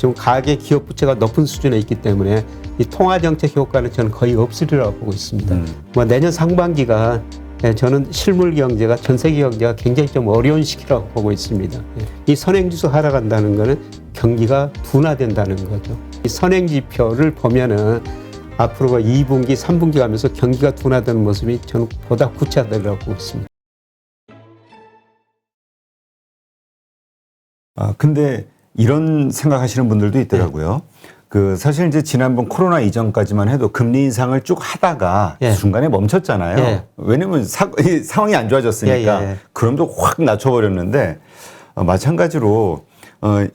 지금 가계 기업 부채가 높은 수준에 있기 때문에 이 통화 정책 효과는 저는 거의 없으리라고 보고 있습니다. 뭐 내년 상반기가 저는 실물 경제가 전 세계 경제가 굉장히 좀 어려운 시기라고 보고 있습니다. 이 선행지수 하락한다는 거는 경기가 둔화된다는 거죠. 이 선행지표를 보면은 앞으로 2분기, 3분기 가면서 경기가 둔화되는 모습이 저는 보다 구체화되리라고 보고 있습니다. 근데 이런 생각하시는 분들도 있더라고요. 사실 이제 지난번 코로나 이전까지만 해도 금리 인상을 쭉 하다가 중간에 멈췄잖아요. 왜냐면 상황이 안 좋아졌으니까 그럼도 확 낮춰버렸는데 마찬가지로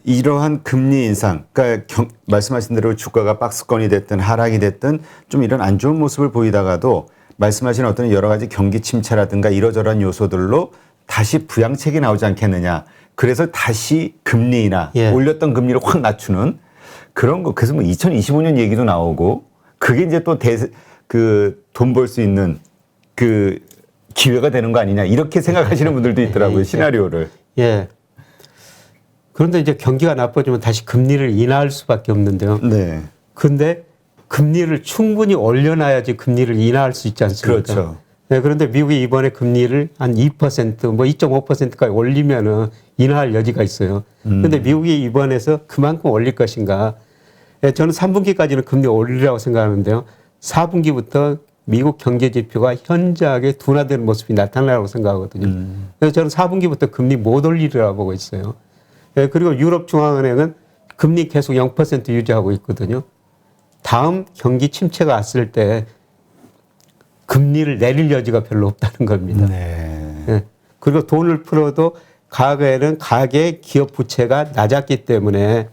이러한 금리 인상, 그러니까 말씀하신 대로 주가가 박스권이 됐든 하락이 됐든 좀 이런 안 좋은 모습을 보이다가도 말씀하신 어떤 여러 가지 경기 침체라든가 이러저러한 요소들로 다시 부양책이 나오지 않겠느냐. 그래서 다시 금리나 올렸던 금리를 확 낮추는 그런 거. 그래서 뭐 2025년 얘기도 나오고 그게 이제 또 돈 벌 수 있는 그 기회가 되는 거 아니냐. 이렇게 생각하시는 분들도 있더라고요. 시나리오를. 그런데 이제 경기가 나빠지면 다시 금리를 인하할 수밖에 없는데요. 네. 근데 금리를 충분히 올려놔야지 금리를 인하할 수 있지 않습니까? 그렇죠. 그런데 미국이 이번에 금리를 한 2%, 뭐 2.5%까지 올리면은 인하할 여지가 있어요. 그런데 미국이 이번에서 그만큼 올릴 것인가? 저는 3분기까지는 금리 올리라고 생각하는데요. 4분기부터 미국 경제 지표가 현저하게 둔화되는 모습이 나타나라고 생각하거든요. 그래서 저는 4분기부터 금리 못 올리리라고 보고 있어요. 그리고 유럽중앙은행은 금리 계속 0% 유지하고 있거든요. 다음 경기 침체가 왔을 때 금리를 내릴 여지가 별로 없다는 겁니다. 그리고 돈을 풀어도 과거에는 가계 기업 부채가 낮았기 때문에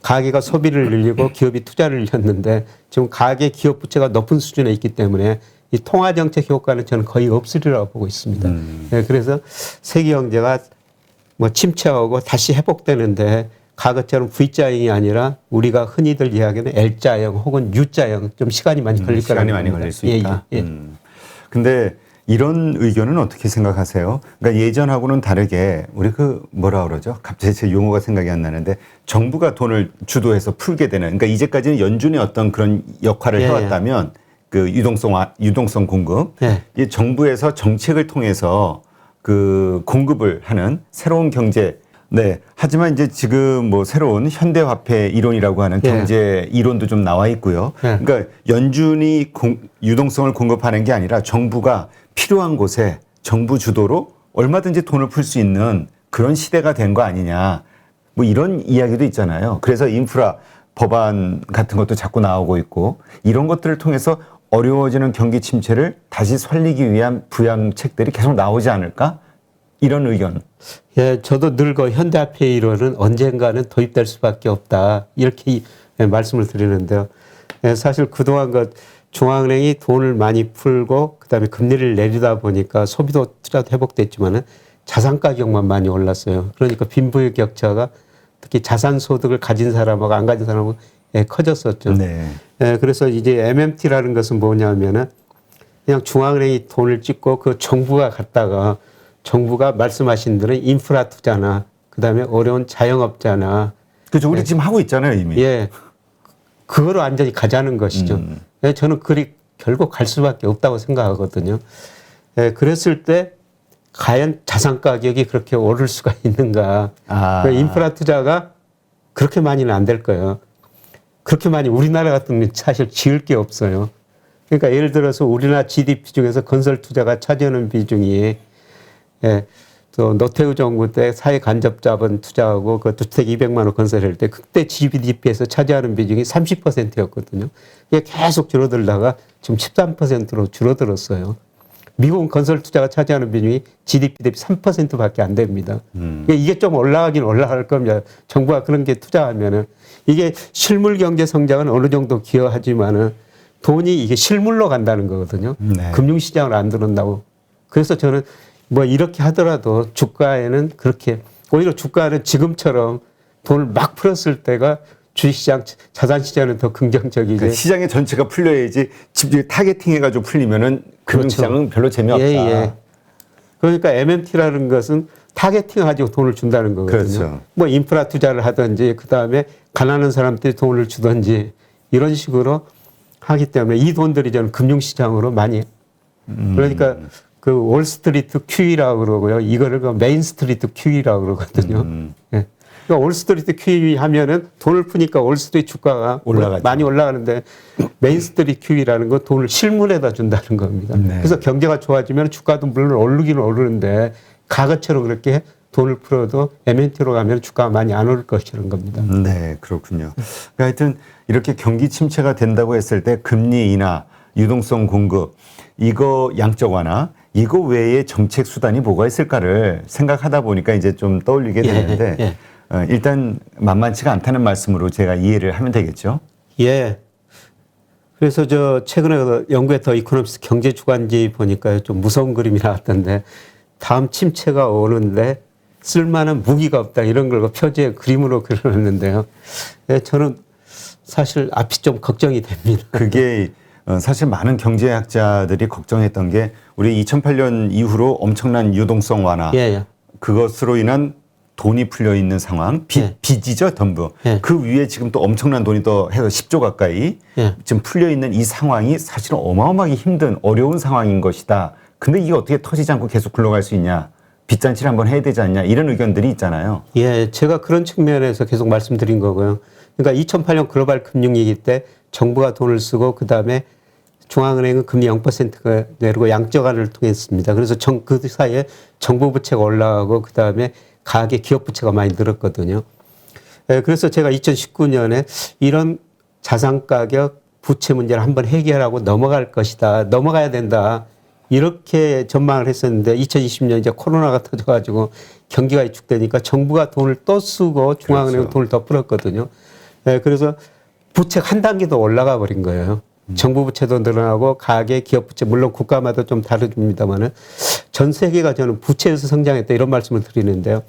가계가 소비를 늘리고 기업이 투자를 늘렸는데 지금 가계 기업 부채가 높은 수준에 있기 때문에 이 통화 정책 효과는 저는 거의 없으리라고 보고 있습니다. 그래서 세계 경제가 뭐 침체하고 다시 회복되는데 과거처럼 V자형이 아니라 우리가 흔히들 이야기하는 L자형 혹은 U자형 좀 시간이 많이 걸릴 거라는 시간이 많이 걸릴 수 있다. 근데 이런 의견은 어떻게 생각하세요? 그러니까 예전하고는 다르게 우리 뭐라 그러죠? 갑자기 제 용어가 생각이 안 나는데 정부가 돈을 주도해서 풀게 되는, 그러니까 이제까지는 연준의 어떤 그런 역할을 해왔다면 그 유동성 공급, 이 정부에서 정책을 통해서 그 공급을 하는 새로운 경제. 하지만 이제 지금 뭐 새로운 현대화폐 이론이라고 하는 경제 이론도 좀 나와 있고요. 그러니까 연준이 유동성을 공급하는 게 아니라 정부가 필요한 곳에 정부 주도로 얼마든지 돈을 풀 수 있는 그런 시대가 된 거 아니냐. 뭐 이런 이야기도 있잖아요. 그래서 인프라 법안 같은 것도 자꾸 나오고 있고 이런 것들을 통해서 어려워지는 경기 침체를 다시 살리기 위한 부양책들이 계속 나오지 않을까? 이런 의견. 저도 늘 현대화폐 이론은 언젠가는 도입될 수밖에 없다. 이렇게 말씀을 드리는데요. 사실 그동안 중앙은행이 돈을 많이 풀고 그다음에 금리를 내리다 보니까 소비도 투자도 회복됐지만은 자산 가격만 많이 올랐어요. 그러니까 빈부의 격차가 특히 자산 소득을 가진 사람하고 안 가진 사람하고 커졌었죠. 그래서 이제 MMT라는 것은 뭐냐면은 그냥 중앙은행이 돈을 찍고 그 정부가 갖다가 정부가 말씀하신 대로 인프라 투자나 그다음에 어려운 자영업자나 그렇죠. 우리 지금 하고 있잖아요, 이미. 그거로 완전히 가자는 것이죠. 저는 결국 갈 수밖에 없다고 생각하거든요. 그랬을 때 과연 자산 가격이 그렇게 오를 수가 있는가. 인프라 투자가 그렇게 많이는 안 될 거예요. 그렇게 많이 우리나라 같은 경우는 사실 지을 게 없어요. 그러니까 예를 들어서 우리나라 GDP 중에서 건설 투자가 차지하는 비중이 또 노태우 정부 때 사회 간접 자본 투자하고 그 주택 200만 원 건설할 때 그때 GDP에서 차지하는 비중이 30%였거든요. 이게 계속 줄어들다가 지금 13%로 줄어들었어요. 미국은 건설 투자가 차지하는 비중이 GDP 대비 3%밖에 안 됩니다. 이게 좀 올라가긴 올라갈 겁니다. 정부가 그런 게 투자하면은 이게 실물 경제 성장은 어느 정도 기여하지만은 돈이 이게 실물로 간다는 거거든요. 금융시장을 안 들어온다고. 그래서 저는 뭐 이렇게 하더라도 주가에는 그렇게 오히려 주가는 지금처럼 돈을 막 풀었을 때가 주식시장, 자산시장은 더 긍정적이지. 그러니까 시장의 전체가 풀려야지 집중이 타겟팅해가지고 풀리면은 금융시장은 별로 재미없다. 그러니까 MMT라는 것은 타겟팅 가지고 돈을 준다는 거거든요. 뭐 인프라 투자를 하든지 그다음에 가난한 사람들이 돈을 주든지 이런 식으로 하기 때문에 이 돈들이 저는 금융시장으로 많이 그러니까 그 월스트리트 QE라고 그러고요. 이거를 그 메인스트리트 QE라고 그러거든요. 예. 그러니까 월스트리트 QE 하면은 돈을 푸니까 월스트리트 주가가 올라가죠. 많이 올라가는데 메인스트리트 QE라는 건 돈을 실물에다 준다는 겁니다. 네. 그래서 경제가 좋아지면 주가도 물론 오르기는 오르는데 과거처럼 그렇게 돈을 풀어도 MNT로 가면 주가가 많이 안 오를 것이라는 겁니다. 네, 그렇군요. 그러니까 하여튼 이렇게 경기 침체가 된다고 했을 때 금리 인하, 유동성 공급, 이거 양적 완화, 이거 외에 정책 수단이 뭐가 있을까를 생각하다 보니까 이제 좀 떠올리게 되는데 예. 일단 만만치가 않다는 말씀으로 제가 이해를 하면 되겠죠. 예. 그래서 저 최근에 연구에 더 이코노미스트 경제 주간지 보니까 좀 무서운 그림이 나왔던데 다음 침체가 오는데 쓸만한 무기가 없다 이런 걸 표지에 그림으로 그려놨는데요. 예, 저는 사실 앞이 좀 걱정이 됩니다. 그게 사실 많은 경제학자들이 걱정했던 게 우리 2008년 이후로 엄청난 유동성 완화, 예, 예. 그것으로 인한 돈이 풀려 있는 상황, 예. 빚이죠, 전부. 예. 그 위에 지금 또 엄청난 돈이 또 해서 10조 가까이 예. 지금 풀려 있는 이 상황이 사실은 어마어마하게 힘든 어려운 상황인 것이다. 근데 이게 어떻게 터지지 않고 계속 굴러갈 수 있냐? 빚잔치를 한번 해야 되지 않냐? 이런 의견들이 있잖아요. 예, 제가 그런 측면에서 계속 말씀드린 거고요. 그러니까 2008년 글로벌 금융위기 때 정부가 돈을 쓰고 그다음에 중앙은행은 금리 0%가 내리고 양적 완화를 통했습니다. 그래서 그 사이에 정부 부채가 올라가고 그다음에 가계 기업 부채가 많이 늘었거든요. 예, 그래서 제가 2019년에 이런 자산 가격 부채 문제를 한번 해결하고 넘어갈 것이다. 넘어가야 된다. 이렇게 전망을 했었는데 2020년 이제 코로나가 터져가지고 경기가 위축되니까 정부가 돈을 또 쓰고 중앙은행은 그렇죠. 돈을 더 풀었거든요. 예, 그래서 부채가 한 단계 더 올라가 버린 거예요. 정부 부채도 늘어나고 가계 기업 부채 물론 국가마다 좀 다릅니다만은 전 세계가 저는 부채에서 성장했다 이런 말씀을 드리는데요.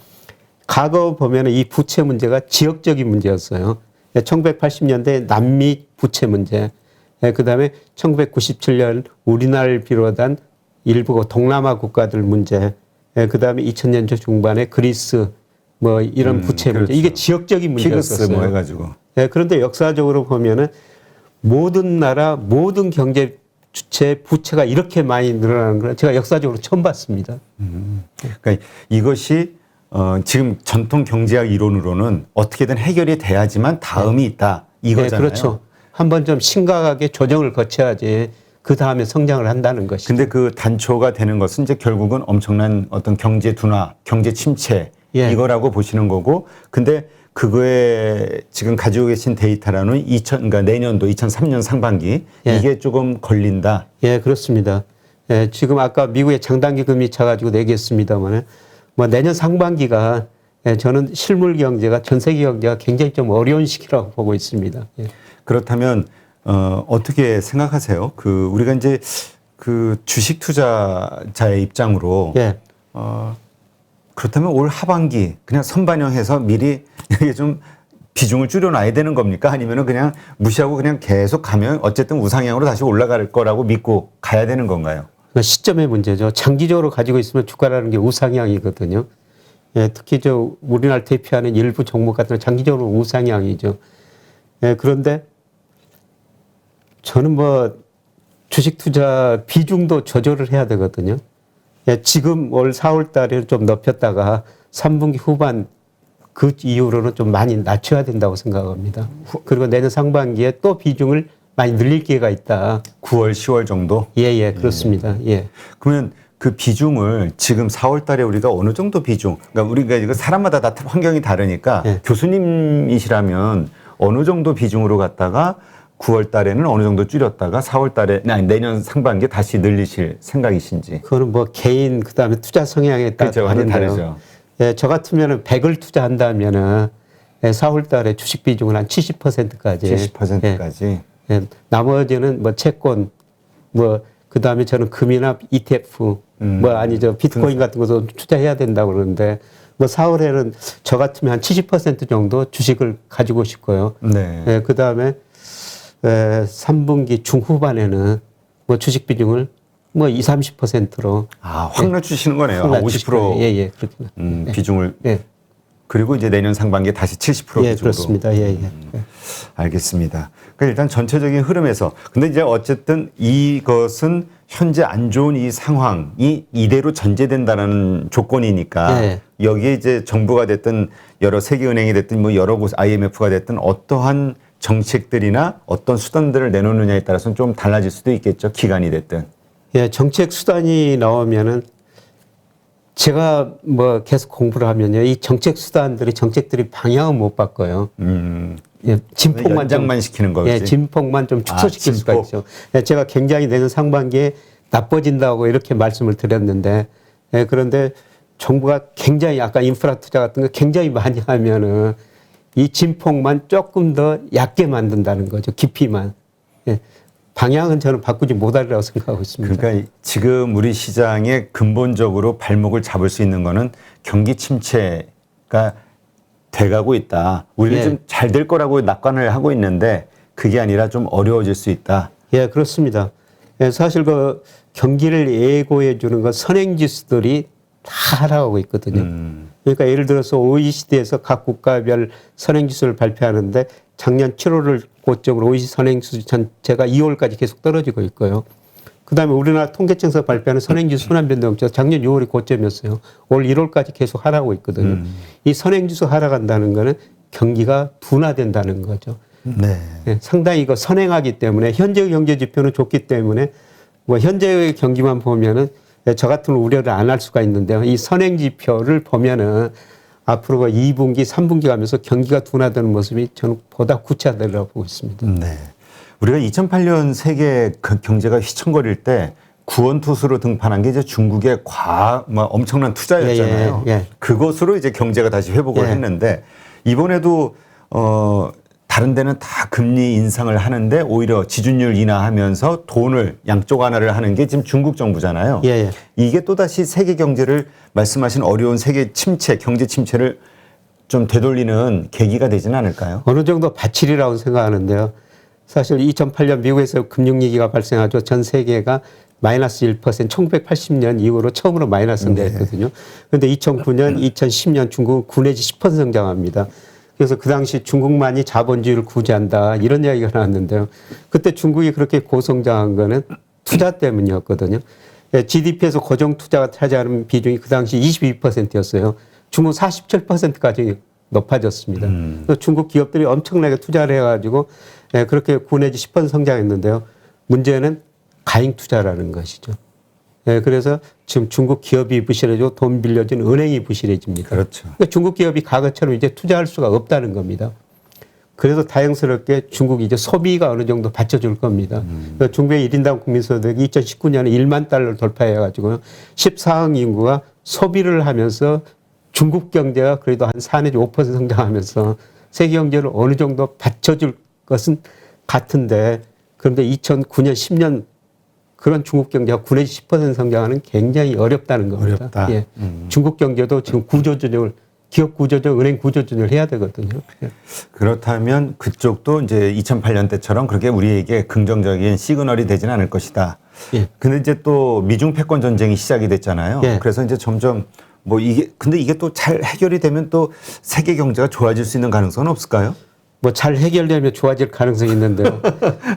과거 보면은 이 부채 문제가 지역적인 문제였어요. 1980년대 남미 부채 문제, 그다음에 1997년 우리나라를 비롯한 일부 동남아 국가들 문제, 그다음에 2000년 초 중반에 그리스 뭐 이런 부채 문제, 그렇죠. 이게 지역적인 피그스 문제였었어요. 뭐 해가지고. 그런데 역사적으로 보면은 모든 나라 모든 경제 주체 부채가 이렇게 많이 늘어나는 걸 제가 역사적으로 처음 봤습니다. 그러니까 이것이 지금 전통 경제학 이론으로는 어떻게든 해결이 돼야지만 다음이 있다 이거잖아요. 네, 그렇죠. 한번 좀 심각하게 조정을 거쳐야지 그 다음에 성장을 한다는 것이죠. 근데 그 단초가 되는 것은 이제 결국은 엄청난 어떤 경제 둔화, 경제 침체 예. 이거라고 보시는 거고, 근데 그거에 지금 가지고 계신 데이터라는 그러니까 내년도 2003년 상반기 예. 이게 조금 걸린다. 예, 그렇습니다. 예, 지금 아까 미국의 장단기 금리 차가지고 얘기했습니다만, 뭐 내년 상반기가 저는 실물 경제가 전 세계 경제가 굉장히 좀 어려운 시기라고 보고 있습니다. 예. 그렇다면 어떻게 생각하세요? 그 우리가 이제 그 주식 투자자의 입장으로 예. 그렇다면 올 하반기 그냥 선반영해서 미리 이게 좀 비중을 줄여놔야 되는 겁니까? 아니면은 그냥 무시하고 그냥 계속 가면 어쨌든 우상향으로 다시 올라갈 거라고 믿고 가야 되는 건가요? 그러니까 시점의 문제죠. 장기적으로 가지고 있으면 주가라는 게 우상향이거든요. 예, 특히 저 우리나라 대표하는 일부 종목 같은 건 장기적으로 우상향이죠. 예, 그런데 저는 뭐 주식 투자 비중도 조절을 해야 되거든요. 예, 지금 올 4월 달에 좀 높였다가 3분기 후반 그 이후로는 좀 많이 낮춰야 된다고 생각합니다. 그리고 내년 상반기에 또 비중을 많이 늘릴 기회가 있다. 9월, 10월 정도? 예, 그렇습니다. 예. 그러면 그 비중을 지금 4월 달에 우리가 어느 정도 비중, 그러니까 우리가 이거 사람마다 다 환경이 다르니까 예. 교수님이시라면 어느 정도 비중으로 갔다가 9월 달에는 어느 정도 줄였다가 4월 달에, 아니, 내년 상반기에 다시 늘리실 생각이신지. 그거는 뭐 개인 그다음에 투자 성향에 따라 그렇죠. 완전 다른데요. 다르죠. 예, 저 같으면은 100을 투자한다면은 4월 달에 주식 비중은 한 70%까지. 70%까지. 예, 나머지는 뭐 채권, 뭐 그다음에 저는 금이나 ETF, 뭐 아니죠 비트코인 같은 것도 투자해야 된다고 그러는데 뭐 4월에는 저 같으면 한 70% 정도 주식을 가지고 싶고요. 네. 예, 그다음에 3분기 중후반에는 뭐 주식 비중을 뭐 20-30%로 아, 확 낮추시는 거네요. 확 한 낮추시고요. 50%. 예, 그렇게. 비중을. 예. 그리고 이제 내년 상반기에 다시 70% 예, 기준으로. 그렇습니다. 예, 예. 알겠습니다. 그러니까 일단 전체적인 흐름에서 근데 이제 어쨌든 이것은 현재 안 좋은 이 상황이 이대로 전제된다라는 조건이니까 네. 여기에 이제 정부가 됐든 여러 세계은행이 됐든 뭐 여러 곳 IMF가 됐든 어떠한 정책들이나 어떤 수단들을 내놓느냐에 따라서는 좀 달라질 수도 있겠죠. 기간이 됐든. 예, 정책 수단이 나오면은 제가 뭐 계속 공부를 하면요, 이 정책들이 방향은 못 바꿔요. 예, 진폭만 연장만 시키는 거지. 예, 진폭만 좀 축소시킬 수가 진폭. 있죠. 예, 제가 굉장히 내년 상반기에 나빠진다고 이렇게 말씀을 드렸는데, 예, 그런데 정부가 굉장히 아까 인프라 투자 같은 거 굉장히 많이 하면은 이 진폭만 조금 더 얕게 만든다는 거죠. 깊이만. 예, 방향은 저는 바꾸지 못하리라고 생각하고 있습니다. 그러니까 지금 우리 시장에 근본적으로 발목을 잡을 수 있는 거는 경기 침체가 돼가고 있다. 우리는 예. 좀 잘 될 거라고 낙관을 하고 있는데 그게 아니라 좀 어려워질 수 있다. 예, 그렇습니다. 예, 사실 그 경기를 예고해 주는 그 선행지수들이 다 하락하고 있거든요. 그러니까 예를 들어서 OECD에서 각 국가별 선행지수를 발표하는데 작년 7월을 고점으로 OECD 선행지수 전체가 2월까지 계속 떨어지고 있고요. 그다음에 우리나라 통계청에서 발표하는 선행지수 순환변동치가 작년 6월이 고점이었어요. 올 1월까지 계속 하락하고 있거든요. 이 선행지수 하락한다는 거는 경기가 둔화된다는 거죠. 네. 예, 상당히 이거 선행하기 때문에 현재 경제 지표는 좋기 때문에 뭐 현재의 경기만 보면은 저 같은 우려를 안 할 수가 있는데요. 이 선행 지표를 보면은 앞으로 2분기, 3분기 가면서 경기가 둔화되는 모습이 저는 보다 구체화되리라고 보고 있습니다. 네. 우리가 2008년 세계 경제가 휘청거릴 때 구원투수로 등판한 게 이제 중국의 엄청난 투자였잖아요. 예, 예, 예. 그것으로 이제 경제가 다시 회복을 예. 했는데 이번에도 다른 데는 다 금리 인상을 하는데 오히려 지준율 인하하면서 돈을 양쪽 하나를 하는 게 지금 중국 정부잖아요. 예, 예. 이게 또다시 세계 경제를 말씀하신 어려운 세계 침체, 경제 침체를 좀 되돌리는 계기가 되지는 않을까요? 어느 정도 바칠이라고 생각하는데요. 사실 2008년 미국에서 금융위기가 발생하죠. 전 세계가 마이너스 1%, 1980년 이후로 처음으로 마이너스가 됐거든요. 그런데 2009년, 2010년 중국은 9 내지 10% 성장합니다. 그래서 그 당시 중국만이 자본주의를 구제한다 이런 이야기가 나왔는데요. 그때 중국이 그렇게 고성장한 거는 투자 때문이었거든요. GDP에서 고정 투자가 차지하는 비중이 그 당시 22%였어요. 중국 47%까지 높아졌습니다. 그래서 중국 기업들이 엄청나게 투자를 해가지고 그렇게 9 내지 10% 성장했는데요. 문제는 가잉 투자라는 것이죠. 그래서 지금 중국 기업이 부실해지고 돈 빌려준 은행이 부실해집니다. 그렇죠. 그러니까 중국 기업이 과거처럼 이제 투자할 수가 없다는 겁니다. 그래서 다행스럽게 중국이 이제 소비가 어느 정도 받쳐줄 겁니다. 그러니까 중국의 1인당 국민소득이 2019년에 1만 달러를 돌파해가지고요. 14억 인구가 소비를 하면서 중국 경제가 그래도 한 4 내지 5% 성장하면서 세계 경제를 어느 정도 받쳐줄 것은 같은데 그런데 2009년, 10년 그런 중국 경제가 9 내지 10% 성장하는 굉장히 어렵다는 겁니다. 어렵다. 예. 중국 경제도 지금 구조조정을 기업 구조조정, 은행 구조조정을 해야 되거든요. 예. 그렇다면 그쪽도 이제 2008년 때처럼 그렇게 우리에게 긍정적인 시그널이 되지는 않을 것이다. 예. 근데 이제 또 미중 패권 전쟁이 시작이 됐잖아요. 예. 그래서 이제 점점 근데 이게 또 잘 해결이 되면 또 세계 경제가 좋아질 수 있는 가능성은 없을까요? 뭐 잘 해결되면 좋아질 가능성이 있는데요.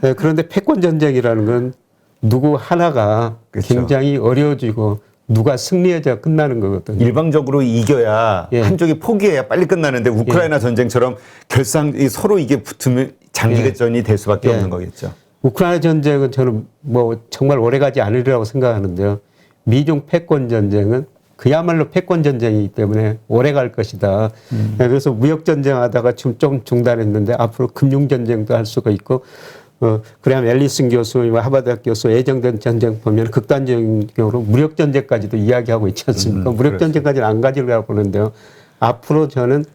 예, 그런데 패권 전쟁이라는 건 누구 하나가 그렇죠. 굉장히 어려워지고 누가 승리해야 끝나는 거거든요. 일방적으로 이겨야 예. 한쪽이 포기해야 빨리 끝나는데 우크라이나 전쟁처럼 서로 이게 붙으면 장기전이 될 수밖에 예. 없는 거겠죠. 우크라이나 전쟁은 저는 뭐 정말 오래가지 않으리라고 생각하는데요. 미중 패권 전쟁은 그야말로 패권 전쟁이기 때문에 오래 갈 것이다. 그래서 무역 전쟁 하다가 지금 좀 중단했는데 앞으로 금융 전쟁도 할 수가 있고 그래야 앨리슨 교수, 하버드 교수 예정된 전쟁 보면 극단적인 경우로 무력 전쟁까지도 이야기하고 있지 않습니까? 무력 전쟁까지는 안 가지려고 보는데요. 앞으로 저는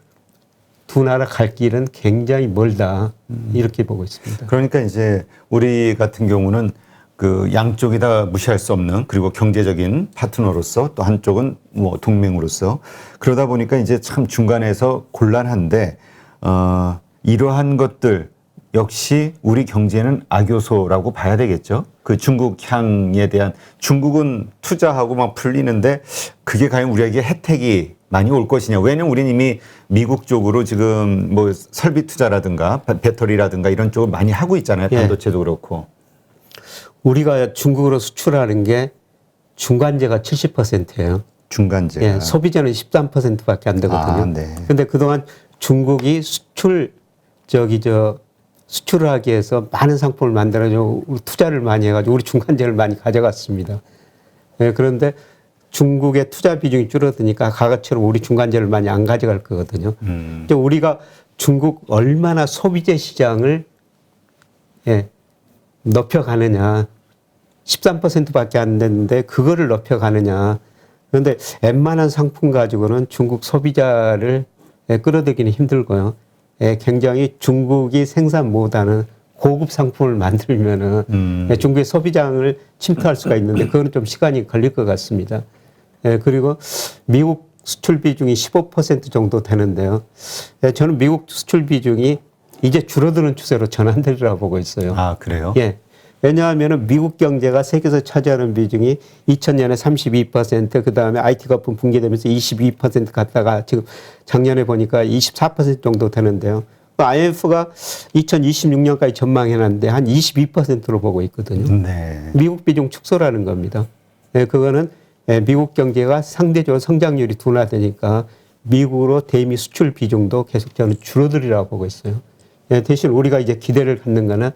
두 나라 갈 길은 굉장히 멀다 이렇게 보고 있습니다. 그러니까 이제 우리 같은 경우는 그 양쪽이 다 무시할 수 없는 그리고 경제적인 파트너로서 또 한쪽은 뭐 동맹으로서 그러다 보니까 이제 참 중간에서 곤란한데 이러한 것들 역시 우리 경제는 악요소라고 봐야 되겠죠. 그 중국 향에 대한 중국은 투자하고 막 풀리는데 그게 과연 우리에게 혜택이 많이 올 것이냐. 왜냐면 우리는 이미 미국 쪽으로 지금 뭐 설비 투자라든가 배터리라든가 이런 쪽을 많이 하고 있잖아요. 반도체도 그렇고. 우리가 중국으로 수출하는 게 중간재가 70%예요. 중간재가. 예, 소비재는 13%밖에 안 되거든요. 네. 근데 그동안 중국이 수출을 하기 위해서 많은 상품을 만들어서 투자를 많이 해가지고 우리 중간재를 많이 가져갔습니다. 예, 그런데 중국의 투자 비중이 줄어드니까 과거처럼 우리 중간재를 많이 안 가져갈 거거든요. 이제 우리가 중국 얼마나 소비재 시장을 높여가느냐. 13%밖에 안 됐는데 그거를 높여가느냐. 그런데 웬만한 상품 가지고는 중국 소비자를 끌어들이기는 힘들고요. 굉장히 중국이 생산 못하는 고급 상품을 만들면은 중국의 소비장을 침투할 수가 있는데 그거는 좀 시간이 걸릴 것 같습니다. 그리고 미국 수출 비중이 15% 정도 되는데요. 저는 미국 수출 비중이 이제 줄어드는 추세로 전환되리라고 보고 있어요. 아, 그래요? 예. 왜냐하면 미국 경제가 세계에서 차지하는 비중이 2000년에 32%, 그 다음에 IT 거품 붕괴되면서 22% 갔다가 지금 작년에 보니까 24% 정도 되는데요. IMF가 2026년까지 전망해놨는데 한 22%로 보고 있거든요. 네. 미국 비중 축소라는 겁니다. 예, 그거는 미국 경제가 상대적으로 성장률이 둔화되니까 미국으로 대미 수출 비중도 계속 저는 줄어들이라고 보고 있어요. 대신 우리가 이제 기대를 갖는 거는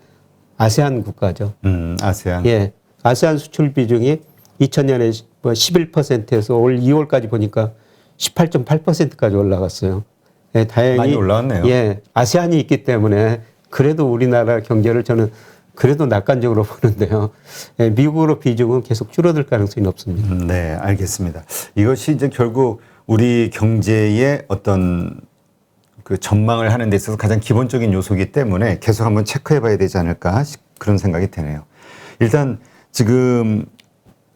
아세안 국가죠. 아세안. 예. 아세안 수출 비중이 2000년에 11%에서 올 2월까지 보니까 18.8%까지 올라갔어요. 예, 다행히. 많이 올라왔네요. 예. 아세안이 있기 때문에 그래도 우리나라 경제를 저는 그래도 낙관적으로 보는데요. 예, 미국으로 비중은 계속 줄어들 가능성이 높습니다. 네, 알겠습니다. 이것이 이제 결국 우리 경제의 어떤 그 전망을 하는 데 있어서 가장 기본적인 요소이기 때문에 계속 한번 체크해 봐야 되지 않을까 그런 생각이 드네요. 일단 지금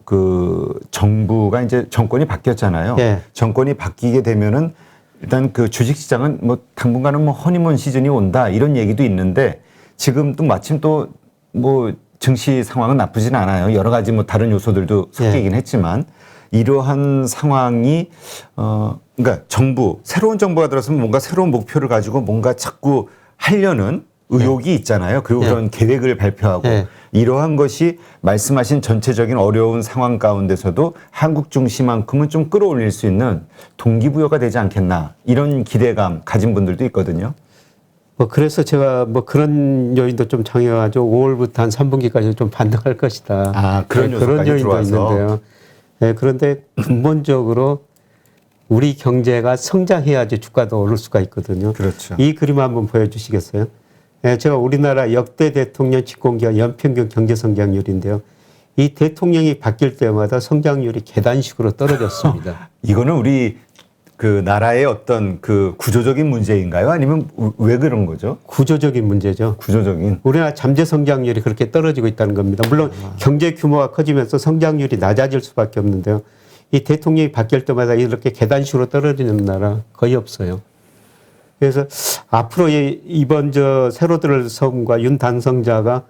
그 정부가 이제 정권이 바뀌었잖아요. 예. 정권이 바뀌게 되면은 일단 그 주식 시장은 뭐 당분간은 뭐 허니문 시즌이 온다 이런 얘기도 있는데 지금 또 마침 또 뭐 증시 상황은 나쁘진 않아요. 여러 가지 뭐 다른 요소들도 섞이긴 했지만 이러한 상황이 그러니까 새로운 정부가 들어서면 뭔가 새로운 목표를 가지고 뭔가 자꾸 하려는 의욕이 있잖아요. 그리고 그런 계획을 발표하고 이러한 것이 말씀하신 전체적인 어려운 상황 가운데서도 한국 증시만큼은 좀 끌어올릴 수 있는 동기부여가 되지 않겠나 이런 기대감 가진 분들도 있거든요. 그래서 제가 그런 요인도 좀 작용하죠. 5월부터 한 3분기까지 좀 반등할 것이다. 아, 그런 요소까지 요인도 들어와서. 있는데요. 네, 그런데 근본적으로 우리 경제가 성장해야지 주가도 오를 수가 있거든요. 그렇죠. 이 그림 한번 보여주시겠어요? 네, 제가 우리나라 역대 대통령 집권기와 연평균 경제 성장률인데요. 이 대통령이 바뀔 때마다 성장률이 계단식으로 떨어졌습니다. 이거는 우리 그 나라의 어떤 그 구조적인 문제인가요? 아니면 왜 그런 거죠? 구조적인 문제죠. 구조적인. 우리나라 잠재 성장률이 그렇게 떨어지고 있다는 겁니다. 물론 경제 규모가 커지면서 성장률이 낮아질 수밖에 없는데요. 이 대통령이 바뀔 때마다 이렇게 계단식으로 떨어지는 나라 거의 없어요. 그래서 앞으로 이번 새로 들을 성과 윤 당선자가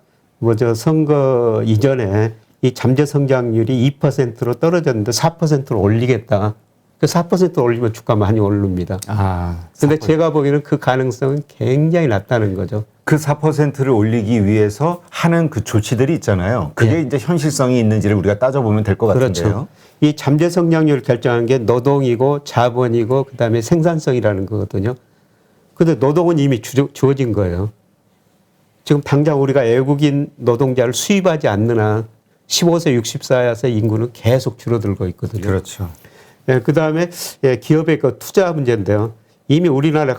선거 이전에 이 잠재 성장률이 2%로 떨어졌는데 4%로 올리겠다. 그 4% 올리면 주가 많이 오릅니다. 근데 제가 보기에는 그 가능성은 굉장히 낮다는 거죠. 그 4%를 올리기 위해서 하는 그 조치들이 있잖아요. 그게 이제 현실성이 있는지를 우리가 따져보면 될 것 같은데요. 그렇죠. 이 잠재 성장률을 결정하는 게 노동이고 자본이고 그다음에 생산성이라는 거거든요. 근데 노동은 이미 주어진 거예요. 지금 당장 우리가 외국인 노동자를 수입하지 않는 한 15세, 64세 인구는 계속 줄어들고 있거든요. 그렇죠. 그다음에 기업의 그 투자 문제인데요. 이미 우리나라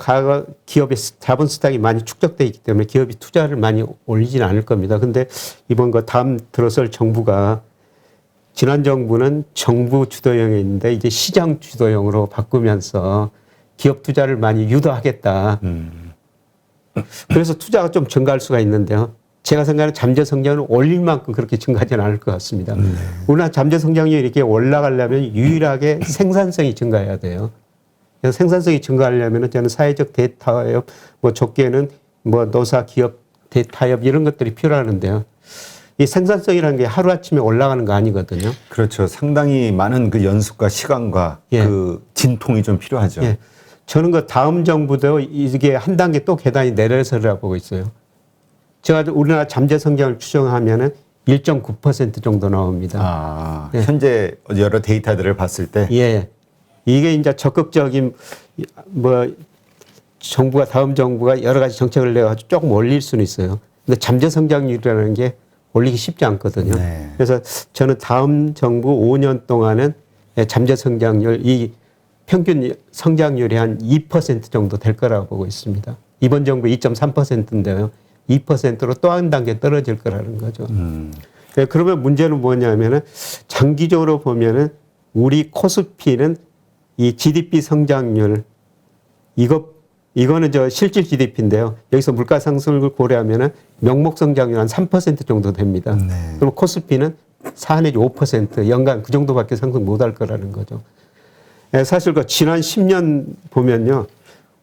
기업의 자본 스탁이 많이 축적되어 있기 때문에 기업이 투자를 많이 올리지는 않을 겁니다. 근데 이번 다음 들어설 정부가 지난 정부는 정부 주도형이었는데 이제 시장 주도형으로 바꾸면서 기업 투자를 많이 유도하겠다. 그래서 투자가 좀 증가할 수가 있는데요. 제가 생각하는 잠재 성장은 올릴 만큼 그렇게 증가하지는 않을 것 같습니다. 우리나라 잠재 성장률이 이렇게 올라가려면 유일하게 생산성이 증가해야 돼요. 그래서 생산성이 증가하려면 저는 사회적 대타협, 적게는 노사, 기업 대타협 이런 것들이 필요하는데요. 이 생산성이라는 게 하루아침에 올라가는 거 아니거든요. 그렇죠. 상당히 많은 그 연습과 시간과 예. 그 진통이 좀 필요하죠. 예. 저는 그 다음 정부도 이게 한 단계 또 계단이 내려서라 보고 있어요. 제가 우리나라 잠재 성장을 추정하면은 1.9% 정도 나옵니다. 아, 예. 현재 여러 데이터들을 봤을 때 예. 이게 이제 적극적인 뭐 정부가 다음 정부가 여러 가지 정책을 내가지고 조금 올릴 수는 있어요. 근데 잠재 성장률이라는 게 올리기 쉽지 않거든요. 네. 그래서 저는 다음 정부 5년 동안은 잠재 성장률 이 평균 성장률이 한 2% 정도 될 거라고 보고 있습니다. 이번 정부 2.3%인데요. 2%로 또 한 단계 떨어질 거라는 거죠. 그러면 문제는 뭐냐면은 장기적으로 보면은 우리 코스피는 이 GDP 성장률 이거는 저 실질 GDP인데요. 여기서 물가 상승을 고려하면은 명목 성장률 한 3% 정도 됩니다. 네. 그럼 코스피는 4 내지 5% 연간 그 정도밖에 상승 못 할 거라는 거죠. 사실 그 지난 10년 보면요.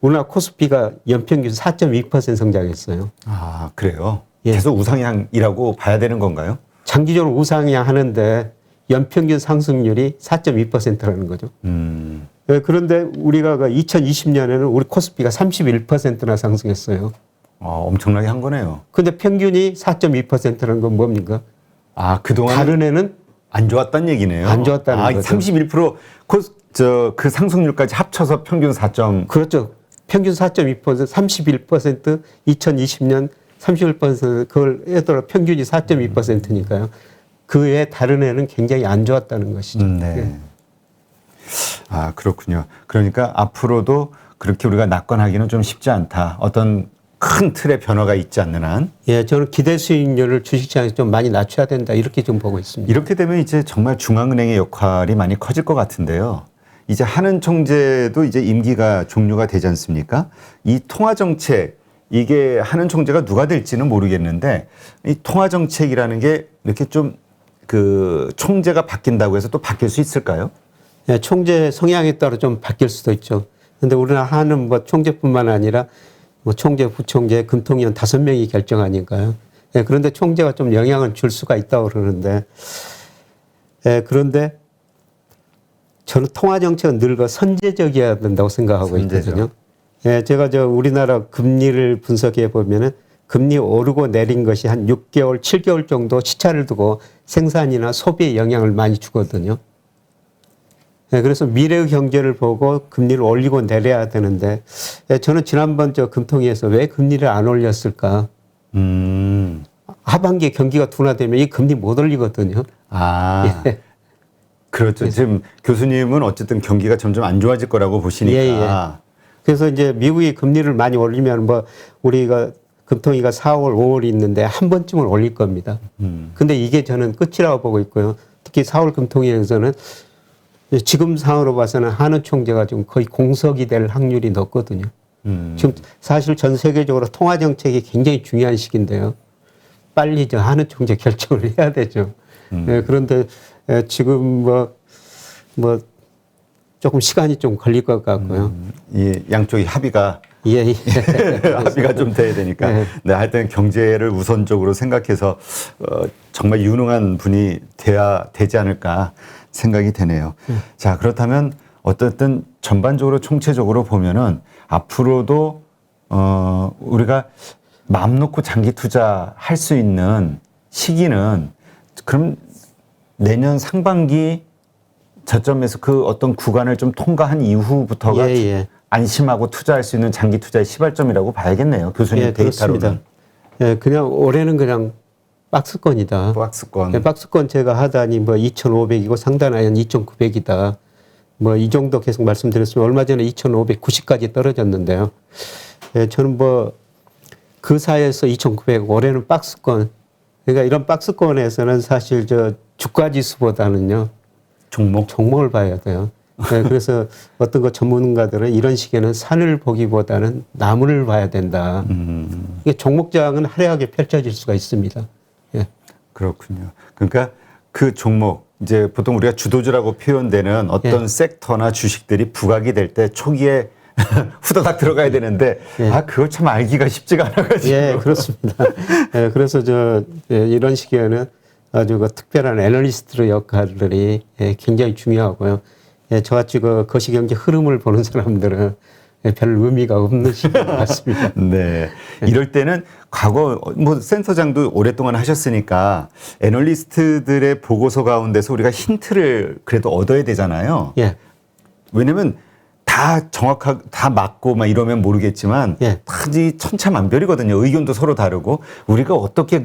우리나라 코스피가 연평균 4.2% 성장했어요. 아, 그래요? 예. 계속 우상향이라고 봐야 되는 건가요? 장기적으로 우상향 하는데 연평균 상승률이 4.2%라는 거죠. 그런데 우리가 2020년에는 우리 코스피가 31%나 상승했어요. 엄청나게 한 거네요. 근데 평균이 4.2%라는 건 뭡니까? 아, 그동안 다른 애는 안 좋았다는 얘기네요. 안 좋았다는 거죠. 31% 그 상승률까지 합쳐서 평균 4점. 그렇죠. 평균 4.2%, 31%, 2020년 31% 그걸 해더라 평균이 4.2%니까요. 그 외에 다른 애는 굉장히 안 좋았다는 것이죠. 네. 예. 아, 그렇군요. 그러니까 앞으로도 그렇게 우리가 낙관하기는 좀 쉽지 않다. 어떤 큰 틀의 변화가 있지 않는 한. 예, 저는 기대 수익률을 주식시장에서 좀 많이 낮춰야 된다 이렇게 좀 보고 있습니다. 이렇게 되면 이제 정말 중앙은행의 역할이 많이 커질 것 같은데요. 이제 한은 총재도 이제 임기가 종료가 되지 않습니까? 이 통화 정책 이게 한은 총재가 누가 될지는 모르겠는데 이 통화 정책이라는 게 이렇게 좀 그 총재가 바뀐다고 해서 또 바뀔 수 있을까요? 예, 총재 성향에 따라 좀 바뀔 수도 있죠. 그런데 우리나라 한은 뭐 총재뿐만 아니라 뭐 총재, 부총재, 금통위원 5명이 결정하니까요. 예, 그런데 총재가 좀 영향을 줄 수가 있다고 그러는데, 예, 그런데 저는 통화 정책은 늘 그 선제적이어야 된다고 생각하고 선제적. 있거든요. 예, 제가 저 우리나라 금리를 분석해 보면은 금리 오르고 내린 것이 한 6개월, 7개월 정도 시차를 두고 생산이나 소비에 영향을 많이 주거든요. 네, 그래서 미래의 경제를 보고 금리를 올리고 내려야 되는데 저는 지난번 저 금통위에서 왜 금리를 안 올렸을까? 하반기에 경기가 둔화되면 이 금리 못 올리거든요. 아, 예. 그렇죠. 지금 교수님은 어쨌든 경기가 점점 안 좋아질 거라고 보시니까. 예. 그래서 이제 미국이 금리를 많이 올리면 뭐 우리가 금통위가 4월, 5월이 있는데 한 번쯤은 올릴 겁니다. 근데 이게 저는 끝이라고 보고 있고요. 특히 4월 금통위에서는 지금 상황으로 봐서는 한은 총재가 지금 거의 공석이 될 확률이 높거든요. 지금 사실 전 세계적으로 통화 정책이 굉장히 중요한 시기인데요. 빨리 저 한은 총재 결정을 해야 되죠. 네, 그런데 지금 뭐 조금 시간이 좀 걸릴 것 같고요. 이 양쪽이 합의가 예. 합의가 좀 돼야 되니까. 네. 네, 하여튼 경제를 우선적으로 생각해서 정말 유능한 분이 돼야 되지 않을까 생각이 되네요. 자, 그렇다면 어쨌든 전반적으로 총체적으로 보면은 앞으로도 우리가 마음 놓고 장기 투자할 수 있는 시기는 그럼 내년 상반기 저점에서 그 어떤 구간을 좀 통과한 이후부터가 예. 안심하고 투자할 수 있는 장기 투자의 시발점이라고 봐야겠네요. 교수님 예, 데이터로는. 그렇습니다. 예, 그냥 올해는 그냥 박스권이다. 박스권. 예, 박스권 제가 하다니 뭐 2,500이고 상단하연 2,900이다. 뭐 이 정도 계속 말씀드렸으면 얼마 전에 2,590까지 떨어졌는데요. 예, 저는 뭐 그 사이에서 2,900 올해는 박스권. 그러니까 이런 박스권에서는 사실 저 주가 지수보다는요. 종목을 봐야 돼요. 네, 그래서 어떤 거 전문가들은 이런 시기에는 산을 보기보다는 나무를 봐야 된다. 이게 종목장은 화려하게 펼쳐질 수가 있습니다. 예. 그렇군요. 그러니까 그 종목 이제 보통 우리가 주도주라고 표현되는 어떤 섹터나 주식들이 부각이 될 때 초기에 후다닥 들어가야 되는데 예. 그거 참 알기가 쉽지가 않아가지고. 예, 그렇습니다. 예, 그래서 이런 시기에는 아주 그 특별한 애널리스트의 역할들이 굉장히 중요하고요. 예, 저같이 그 거시경제 흐름을 보는 사람들은 별 의미가 없는 시기인 것 같습니다. 네. 이럴 때는 과거 뭐 센터장도 오랫동안 하셨으니까 애널리스트들의 보고서 가운데서 우리가 힌트를 그래도 얻어야 되잖아요. 예, 왜냐면 다 정확하게 다 맞고 막 이러면 모르겠지만 예. 다지 천차만별이거든요. 의견도 서로 다르고 우리가 어떻게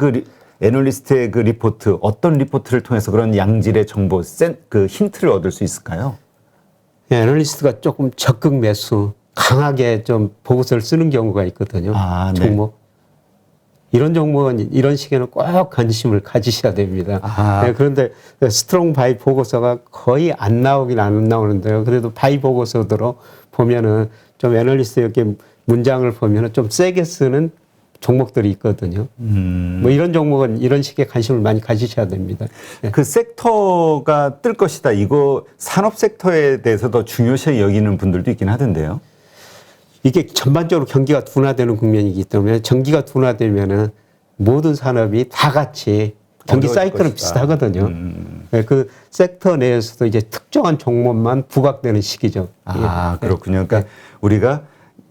애널리스트의 그 리포트 어떤 리포트를 통해서 그런 양질의 정보 그 힌트를 얻을 수 있을까요? 예, 애널리스트가 조금 적극 매수, 강하게 좀 보고서를 쓰는 경우가 있거든요. 네. 종목. 이런 종목은 이런 시기에는 꼭 관심을 가지셔야 됩니다. 네, 그런데 스트롱 바이 보고서가 거의 안 나오긴 안 나오는데요. 그래도 바이 보고서대로 보면은 좀 애널리스트 이렇게 문장을 보면은 좀 세게 쓰는 종목들이 있거든요. 뭐 이런 종목은 이런 식의 관심을 많이 가지셔야 됩니다. 네. 그 섹터가 뜰 것이다. 이거 산업 섹터에 대해서 더 중요시 여기는 분들도 있긴 하던데요. 이게 전반적으로 경기가 둔화되는 국면이기 때문에 경기가 둔화되면은 모든 산업이 다 같이 경기 사이클은 것이다. 비슷하거든요. 네, 그 섹터 내에서도 이제 특정한 종목만 부각되는 시기죠. 그렇군요. 그러니까 우리가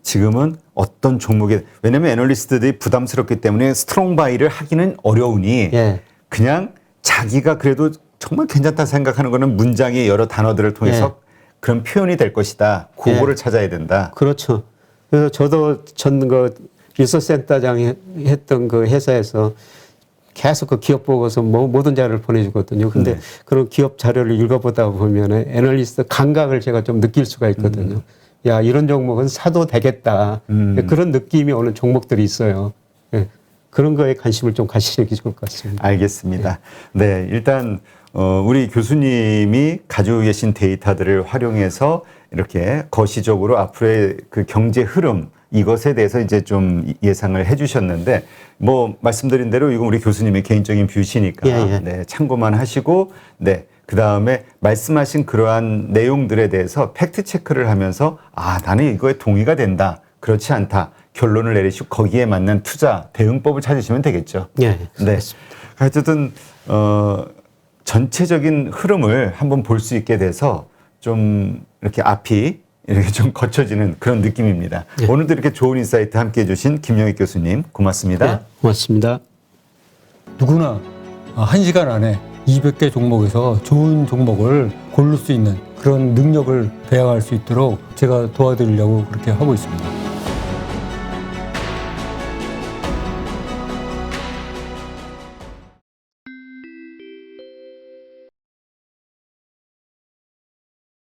지금은 어떤 종목에 왜냐하면 애널리스트들이 부담스럽기 때문에 스트롱 바이를 하기는 어려우니 예. 그냥 자기가 그래도 정말 괜찮다 생각하는 거는 문장의 여러 단어들을 통해서 그런 표현이 될 것이다. 그거를 찾아야 된다. 그렇죠. 그래서 저도 그 리서치센터장 했던 그 회사에서 계속 그 기업 보고서 모든 자료를 보내주거든요. 근데 그런 기업 자료를 읽어보다 보면은 애널리스트 감각을 제가 좀 느낄 수가 있거든요. 야, 이런 종목은 사도 되겠다. 그런 느낌이 오는 종목들이 있어요. 예. 그런 거에 관심을 좀 가시는 게 좋을 것 같습니다. 알겠습니다. 네, 일단 우리 교수님이 가지고 계신 데이터들을 활용해서 이렇게 거시적으로 앞으로의 그 경제 흐름 이것에 대해서 이제 좀 예상을 해주셨는데 뭐 말씀드린 대로 이건 우리 교수님의 개인적인 뷰시니까 네, 참고만 하시고 네. 그 다음에 말씀하신 그러한 내용들에 대해서 팩트 체크를 하면서 나는 이거에 동의가 된다. 그렇지 않다. 결론을 내리시고 거기에 맞는 투자 대응법을 찾으시면 되겠죠. 네. 어쨌든 전체적인 흐름을 한번 볼 수 있게 돼서 좀 이렇게 앞이 이렇게 좀 거쳐지는 그런 느낌입니다. 오늘도 이렇게 좋은 인사이트 함께 해주신 김영익 교수님 고맙습니다. 네, 고맙습니다. 누구나 1시간 안에 200개 종목에서 좋은 종목을 고를 수 있는 그런 능력을 배양할 수 있도록 제가 도와드리려고 그렇게 하고 있습니다.